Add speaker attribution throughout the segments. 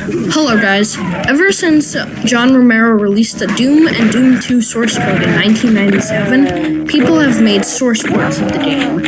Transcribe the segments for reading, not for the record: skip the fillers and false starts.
Speaker 1: Hello guys. Ever since John Romero released the Doom and Doom 2 source code in 1997, people have made source ports of the game.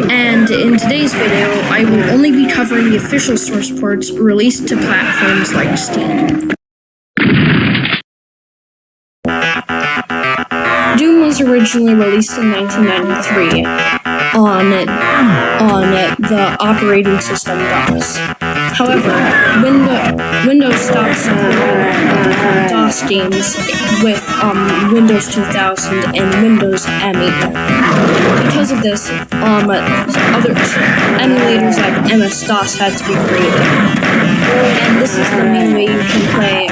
Speaker 1: And in today's video, I will only be covering the official source ports released to platforms like Steam. Doom was originally released in 1993 on the operating system DOS. However, Windows stopped supporting DOS games with Windows 2000 and Windows ME. Because of this, other emulators like MS-DOS had to be created. And this is the main way you can play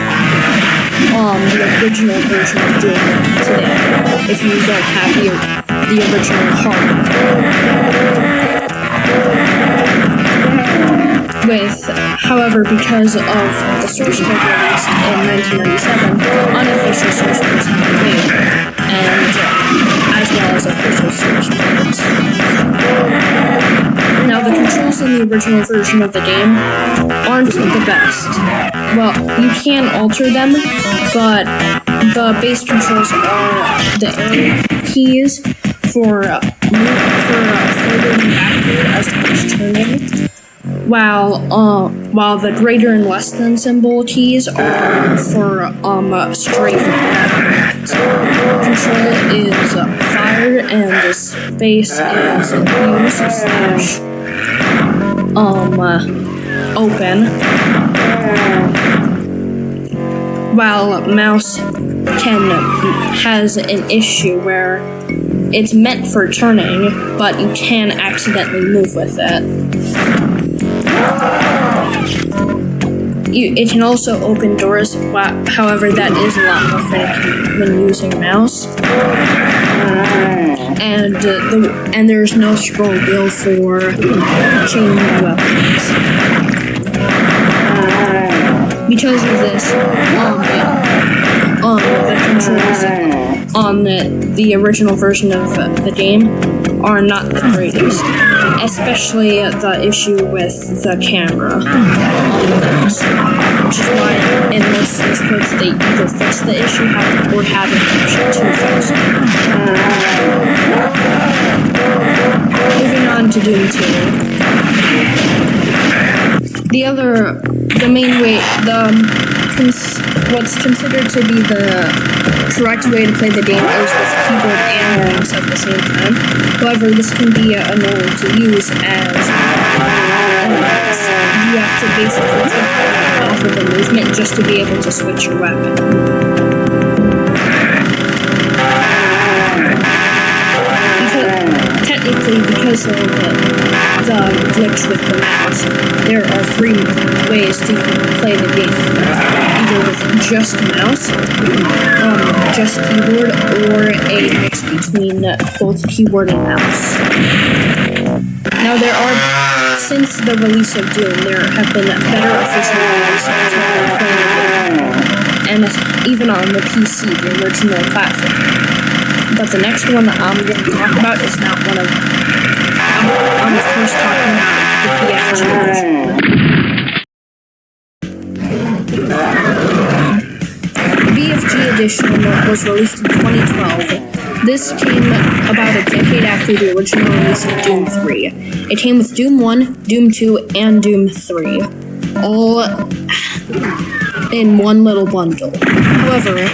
Speaker 1: the original version of Doom today, if you don't have the original hardware. However, because of the source code released in 1997, unofficial source codes have been made, and as well as official source codes. Now, the controls in the original version of the game aren't the best. Well, you can alter them, but the base controls are the arrow keys for forward and backward as well as turning, while the greater and less than symbol keys are for strafing. Control is fire and the space is use / open, while mouse has an issue where it's meant for turning, but you can accidentally move with it. It can also open doors, however that is a lot more finicky when using mouse. And there's no scroll wheel for changing weapons. Because of this, the controls on the original version of the game are not the greatest, especially the issue with the camera, which is why in most source codes they either fix the issue or have an option to fix it. Moving on to Doom 2. The main way, what's considered to be the correct way to play the game is with keyboard and mouse at the same time. However, this can be annoying to use as you have to basically take off of the movement just to be able to switch your weapon. Because of the glitch with the mouse, there are 3 ways to play the game. Either with just mouse, just keyboard, or a mix between both keyboard and mouse. Now since the release of Doom, there have been better official ways to play the game, and even on the PC, the original platform. But the next one that I'm going to talk about is not one of them. I'm of course talking about the BFG version. BFG Edition was released in 2012. This came about a decade after the original release of Doom 3. It came with Doom 1, Doom 2, and Doom 3, all in one little bundle. However,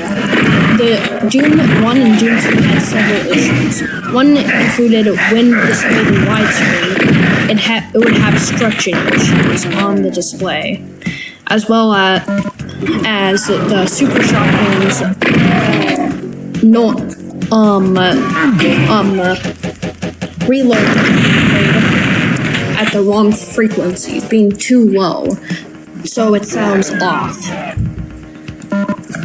Speaker 1: the Doom 1 and Doom 2 had several issues. One included when displayed in widescreen, it would have stretching issues on the display, as well as the Super Shotgun's reload at the wrong frequency, being too low, so it sounds off.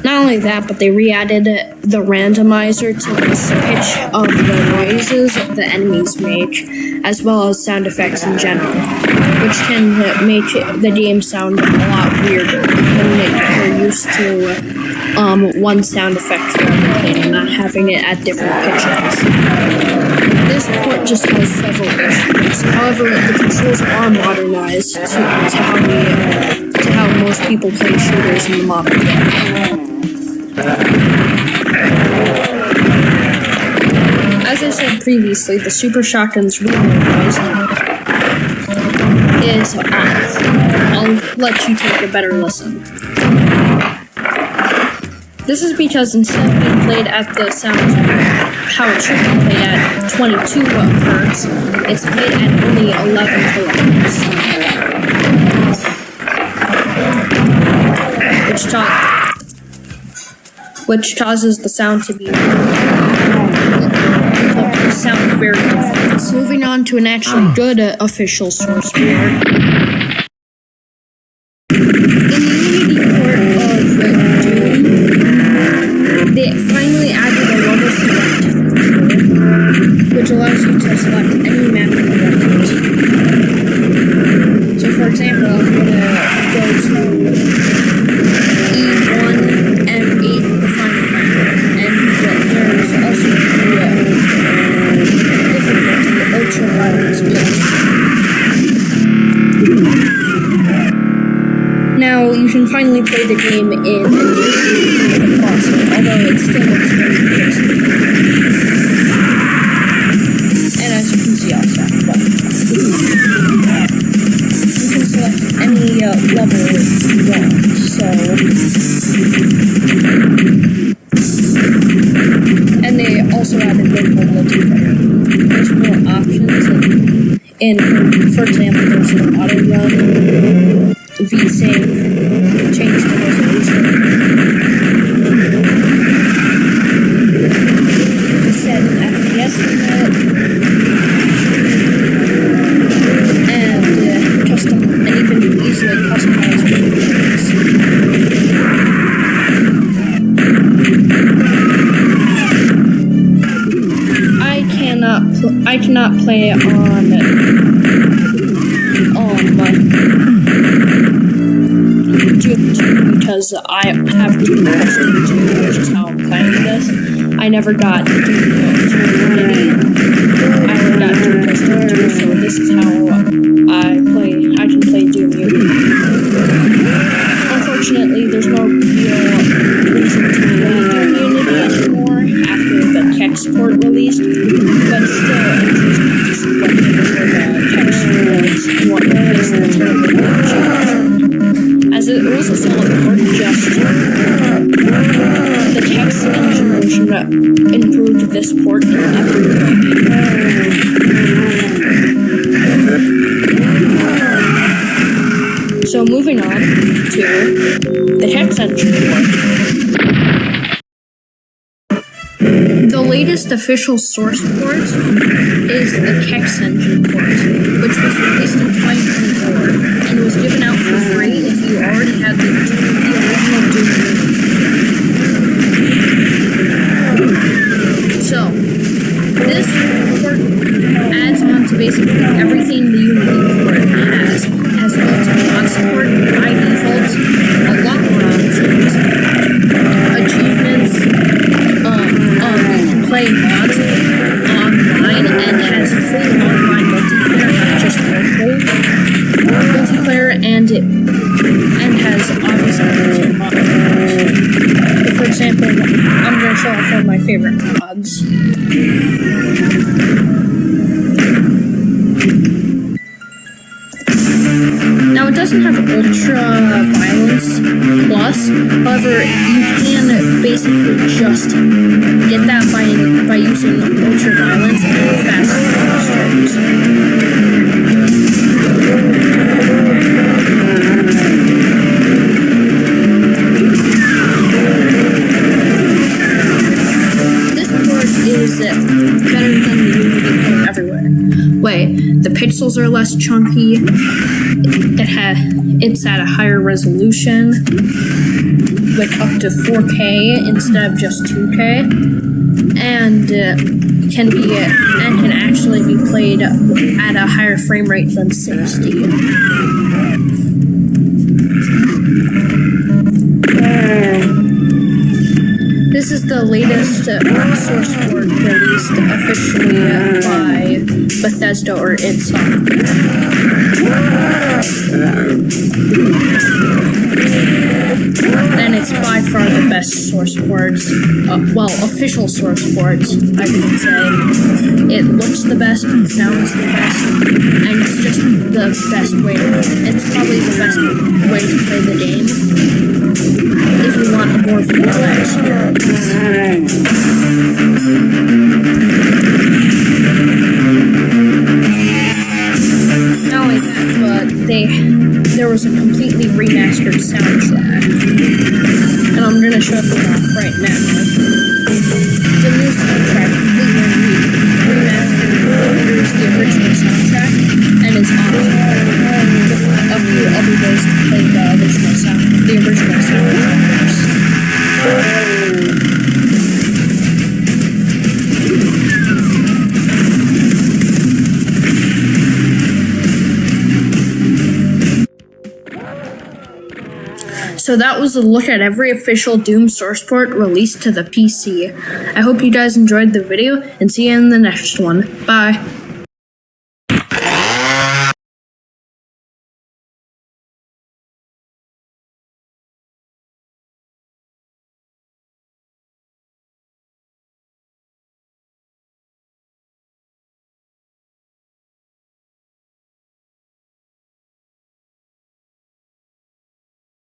Speaker 1: Not only that, but they re-added the randomizer to the pitch of the noises the enemies make, as well as sound effects in general, which can make the game sound a lot weirder when you're used to one sound effect for everything and not having it at different pitches. This port just has several issues. However, the controls are modernized to how most people play shooters in the modern day. As I said previously, the Super Shotgun's reload noise is off. I'll let you take a better listen. This is because instead of being played at the sound how it should be played at 22 hertz, it's played at only 11 kilohertz. Which causes the sound to be very different. Moving on to an actually good official source board. In the Unity port of Doom, they finally added a level select feature, which allows you to select any map you want. So for example, I'm going to go to E1 M8, the final map, and there's also difficulty, ultra-violence plus. Now, you can finally play the game in the console, although it still looks very basic. And as you can see outside, you can select any level you want, so... And they also added local multiplayer. There's more options, and for example, there's an auto run, VSync, change the resolution, set an FPS limit, and even easily customize videos. I cannot play on Doom 2 because I have Doom 2, which is how I'm playing this. I never got Doom 2 Unity. I only got Doom 2, so this is how I can play Doom Unity. Unfortunately, there's no real reason to play Doom Unity anymore after the text port released, but still interesting to see what the text ports and what makes the terrible change. As it was a solid port, just the text engine version improved this port in every way. So moving on to the text engine port. The latest official source port is the text engine port, which was released in 2024 and was given out for free if you already had the original Doom. So, this port adds on to basically everything the Unity port has. It has built-in mod support by default, a lot more options, achievements, you can play mods online and has full online multiplayer, not just local multiplayer, and has obviously mods. For example, I'm going to show off one of my favorite mods. Now, it doesn't have ultra violence plus, however, you can basically just get that by using ultra violence and fast strokes. This port is better than the Unity port everywhere. The pixels are less chunky. It's at a higher resolution with up to 4K instead of just 2K, and can actually be played at a higher frame rate than 60. This is the latest source port released officially by Bethesda or id Software. source ports, official source ports, I should say. It looks the best, it sounds the best, and it's just the best way it's probably the best way to play the game if you want a more vanilla experience. Not only that, but there was a completely remastered soundtrack, and I'm gonna show you that right now. The new soundtrack, completely remastered, is the original soundtrack, and it's awesome. A few other ways to play the original soundtracks. So that was a look at every official Doom source port released to the PC. I hope you guys enjoyed the video, and see you in the next one. Bye.